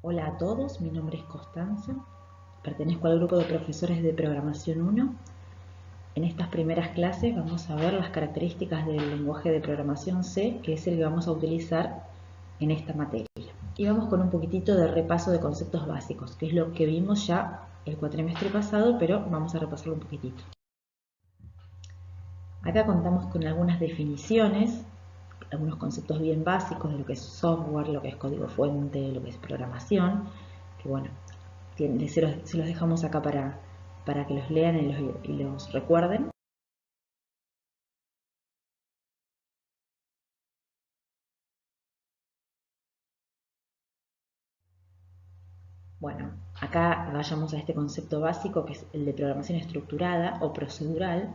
Hola a todos, mi nombre es Constanza, pertenezco al grupo de profesores de Programación 1. En estas primeras clases vamos a ver las características del lenguaje de programación C, que es el que vamos a utilizar en esta materia. Y vamos con un poquitito de repaso de conceptos básicos, que es lo que vimos ya el cuatrimestre pasado, pero vamos a repasarlo un poquitito. Acá contamos con algunas definiciones, algunos conceptos bien básicos de lo que es software, lo que es código fuente, lo que es programación, que bueno, se los dejamos acá para que los lean y los recuerden. Bueno, acá vayamos a este concepto básico que es el de programación estructurada o procedural.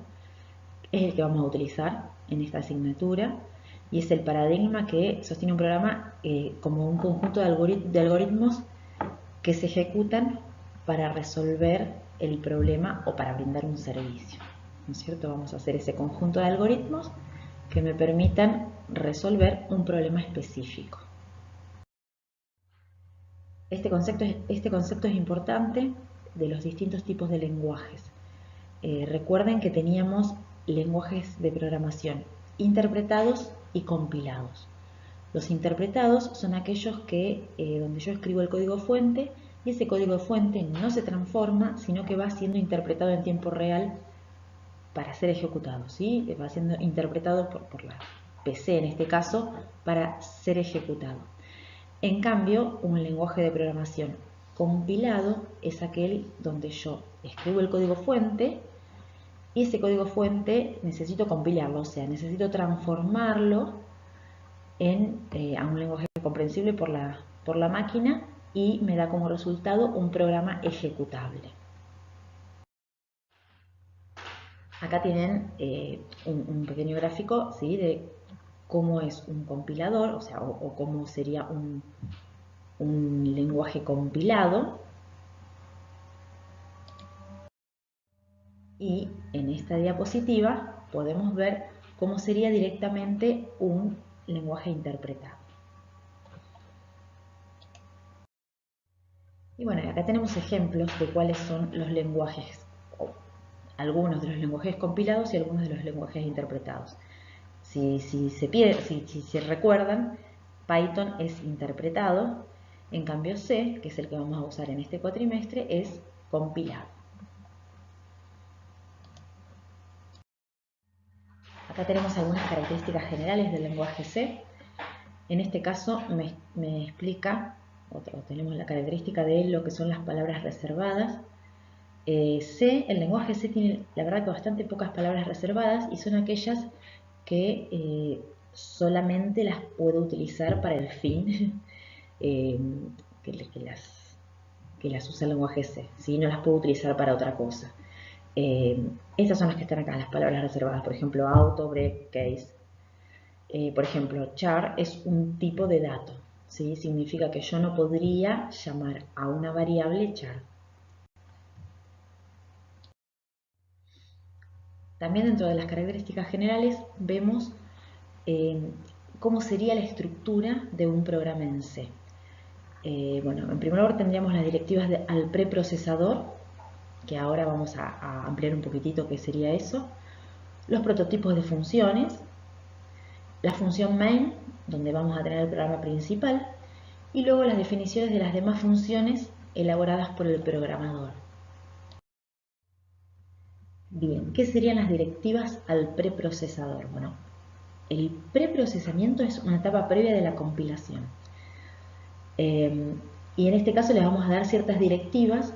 Es el que vamos a utilizar en esta asignatura y es el paradigma que sostiene un programa como un conjunto de algoritmos que se ejecutan para resolver el problema o para brindar un servicio. ¿No es cierto? Vamos a hacer ese conjunto de algoritmos que me permitan resolver un problema específico. Este concepto es importante de los distintos tipos de lenguajes. Recuerden que teníamos lenguajes de programación interpretados y compilados. Los interpretados son aquellos donde yo escribo el código fuente y ese código fuente no se transforma, sino que va siendo interpretado en tiempo real para ser ejecutado, ¿sí? Va siendo interpretado por la PC en este caso para ser ejecutado. En cambio, un lenguaje de programación compilado es aquel donde yo escribo el código fuente y ese código fuente necesito compilarlo, o sea, necesito transformarlo a un lenguaje comprensible por la máquina y me da como resultado un programa ejecutable. Acá tienen un pequeño gráfico, ¿sí?, de cómo es un compilador, o sea, o cómo sería un lenguaje compilado. Y en esta diapositiva podemos ver cómo sería directamente un lenguaje interpretado. Y bueno, acá tenemos ejemplos de cuáles son los lenguajes, o algunos de los lenguajes compilados y algunos de los lenguajes interpretados. Si se recuerdan, Python es interpretado, en cambio C, que es el que vamos a usar en este cuatrimestre, es compilado. Acá tenemos algunas características generales del lenguaje C. En este caso me explica, tenemos la característica de lo que son las palabras reservadas. El lenguaje C tiene la verdad que bastante pocas palabras reservadas y son aquellas que solamente las puedo utilizar para el fin que las usa el lenguaje C, ¿sí? No las puedo utilizar para otra cosa. Estas son las que están acá, las palabras reservadas, por ejemplo, auto, break, case. Por ejemplo, char es un tipo de dato, ¿sí? Significa que yo no podría llamar a una variable char. También dentro de las características generales vemos cómo sería la estructura de un programa en C. Bueno, en primer lugar tendríamos las directivas al preprocesador, que ahora vamos a ampliar un poquitito qué sería eso. Los prototipos de funciones, la función main, donde vamos a tener el programa principal, y luego las definiciones de las demás funciones elaboradas por el programador. Bien, ¿qué serían las directivas al preprocesador? Bueno, el preprocesamiento es una etapa previa de la compilación. Y en este caso les vamos a dar ciertas directivas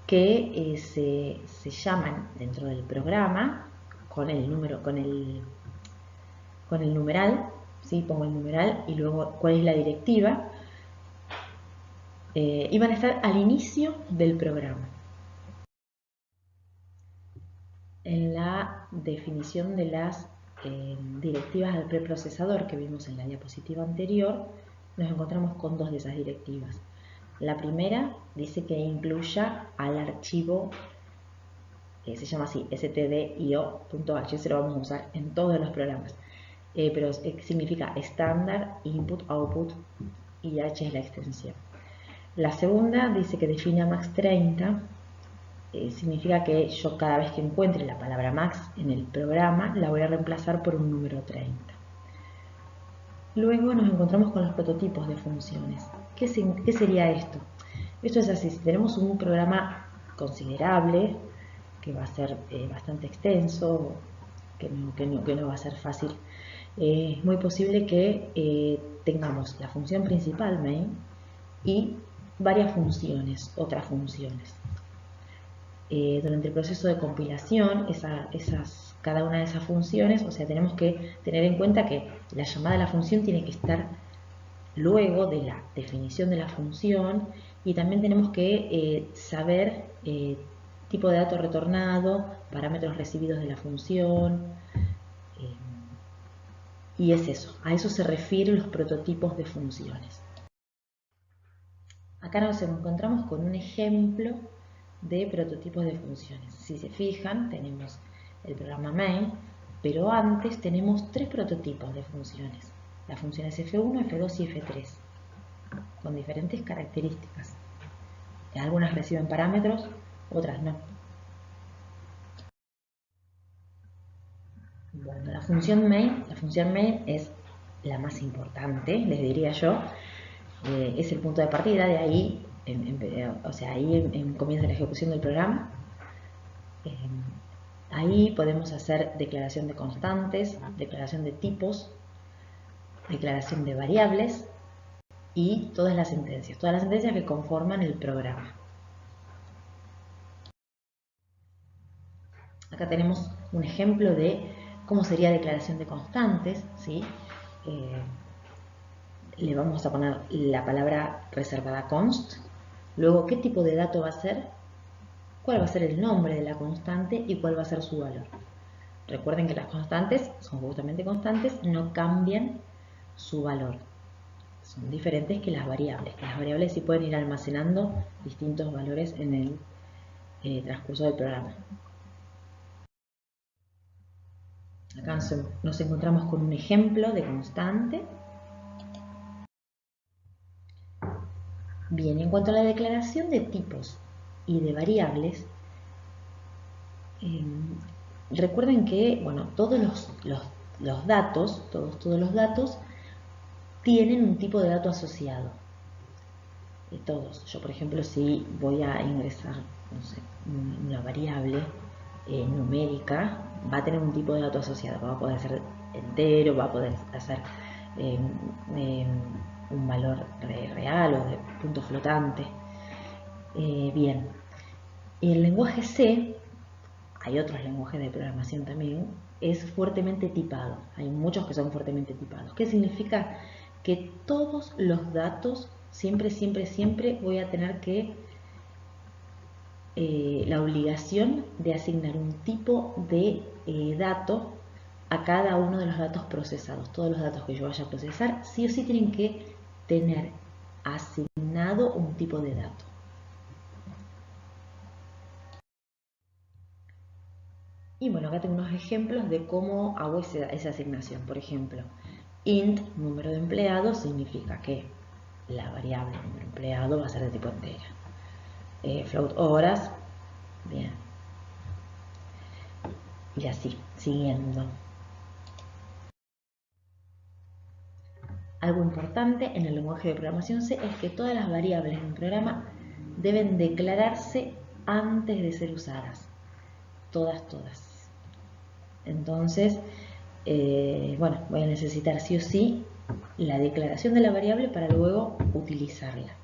que se llaman dentro del programa con el numeral, ¿sí? Pongo el numeral y luego cuál es la directiva, y van a estar al inicio del programa. En la definición de las directivas al preprocesador que vimos en la diapositiva anterior, nos encontramos con dos de esas directivas. La primera dice que incluya al archivo se llama así, stdio.h, ese lo vamos a usar en todos los programas, pero significa Standard Input Output y h es la extensión. La segunda dice que define a max30. Significa que yo cada vez que encuentre la palabra max en el programa la voy a reemplazar por un número 30. Luego nos encontramos con los prototipos de funciones. ¿Qué sería esto? Esto es así, si tenemos un programa considerable, que va a ser bastante extenso, que no va a ser fácil, es muy posible que tengamos la función principal main y varias funciones, otras funciones. Durante el proceso de compilación, cada una de esas funciones, o sea, tenemos que tener en cuenta que la llamada a la función tiene que estar luego de la definición de la función, y también tenemos que saber tipo de dato retornado, parámetros recibidos de la función, y es eso, a eso se refieren los prototipos de funciones. Acá nos encontramos con un ejemplo de prototipos de funciones. Si se fijan, tenemos el programa main, pero antes tenemos tres prototipos de funciones. Las funciones F1, F2 y F3, con diferentes características. Algunas reciben parámetros, otras no. Bueno, la función main es la más importante, les diría yo. Es el punto de partida, de ahí, ahí comienza la ejecución del programa. Ahí podemos hacer declaración de constantes, declaración de tipos, declaración de variables y todas las sentencias que conforman el programa. Acá tenemos un ejemplo de cómo sería declaración de constantes, ¿sí? Le vamos a poner la palabra reservada const, luego qué tipo de dato va a ser, cuál va a ser el nombre de la constante y cuál va a ser su valor. Recuerden que las constantes son justamente constantes, no cambian su valor. Son diferentes que las variables. Las variables sí pueden ir almacenando distintos valores en el transcurso del programa. Acá nos encontramos con un ejemplo de constante. Bien, en cuanto a la declaración de tipos y de variables, recuerden que todos los datos, todos los datos tienen un tipo de dato asociado. Todos. Yo, por ejemplo, si voy a ingresar, no sé, una variable numérica, va a tener un tipo de dato asociado. Va a poder ser entero, va a poder hacer un valor real o de punto flotante. Bien. Y el lenguaje C, hay otros lenguajes de programación también, es fuertemente tipado. Hay muchos que son fuertemente tipados. ¿Qué significa? Que todos los datos, siempre voy a tener que la obligación de asignar un tipo de dato a cada uno de los datos procesados. Todos los datos que yo vaya a procesar, sí o sí tienen que tener asignado un tipo de dato. Y bueno, acá tengo unos ejemplos de cómo hago esa asignación. Por ejemplo, int número de empleados significa que la variable número de empleado va a ser de tipo entera. Float horas, bien. Y así, siguiendo. Algo importante en el lenguaje de programación C es que todas las variables de un programa deben declararse antes de ser usadas. Todas. Entonces, voy a necesitar sí o sí la declaración de la variable para luego utilizarla.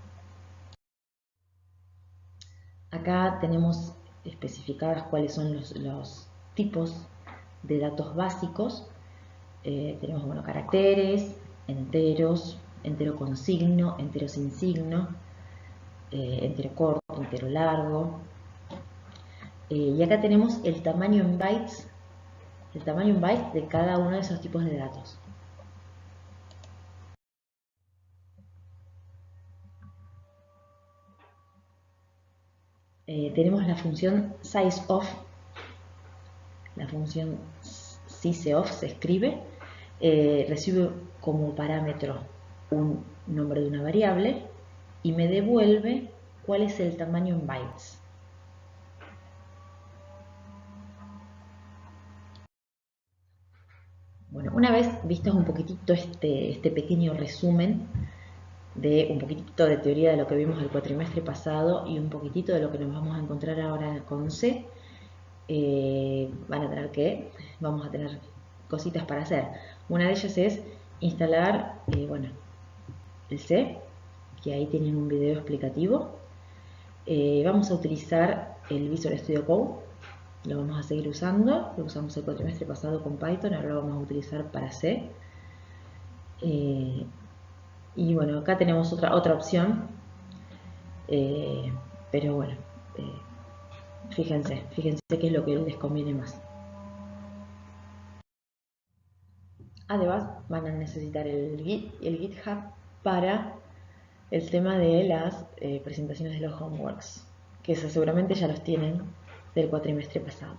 Acá tenemos especificadas cuáles son los tipos de datos básicos. Tenemos caracteres, enteros, entero con signo, entero sin signo, entero corto, entero largo. Y acá tenemos el tamaño en bytes de cada uno de esos tipos de datos. Tenemos la función sizeOf. La función sizeOf se escribe, recibe como parámetro un nombre de una variable y me devuelve cuál es el tamaño en bytes. Bueno, una vez vistos un poquitito este pequeño resumen de un poquitito de teoría de lo que vimos el cuatrimestre pasado y un poquitito de lo que nos vamos a encontrar ahora con C, vamos a tener cositas para hacer. Una de ellas es instalar, el C, que ahí tienen un video explicativo. Vamos a utilizar el Visual Studio Code, lo vamos a seguir usando, lo usamos el cuatrimestre pasado con Python, ahora lo vamos a utilizar para C. Y bueno, acá tenemos otra opción, pero bueno, fíjense qué es lo que les conviene más. Además, van a necesitar el GitHub para el tema de las presentaciones de los homeworks, que eso seguramente ya los tienen del cuatrimestre pasado.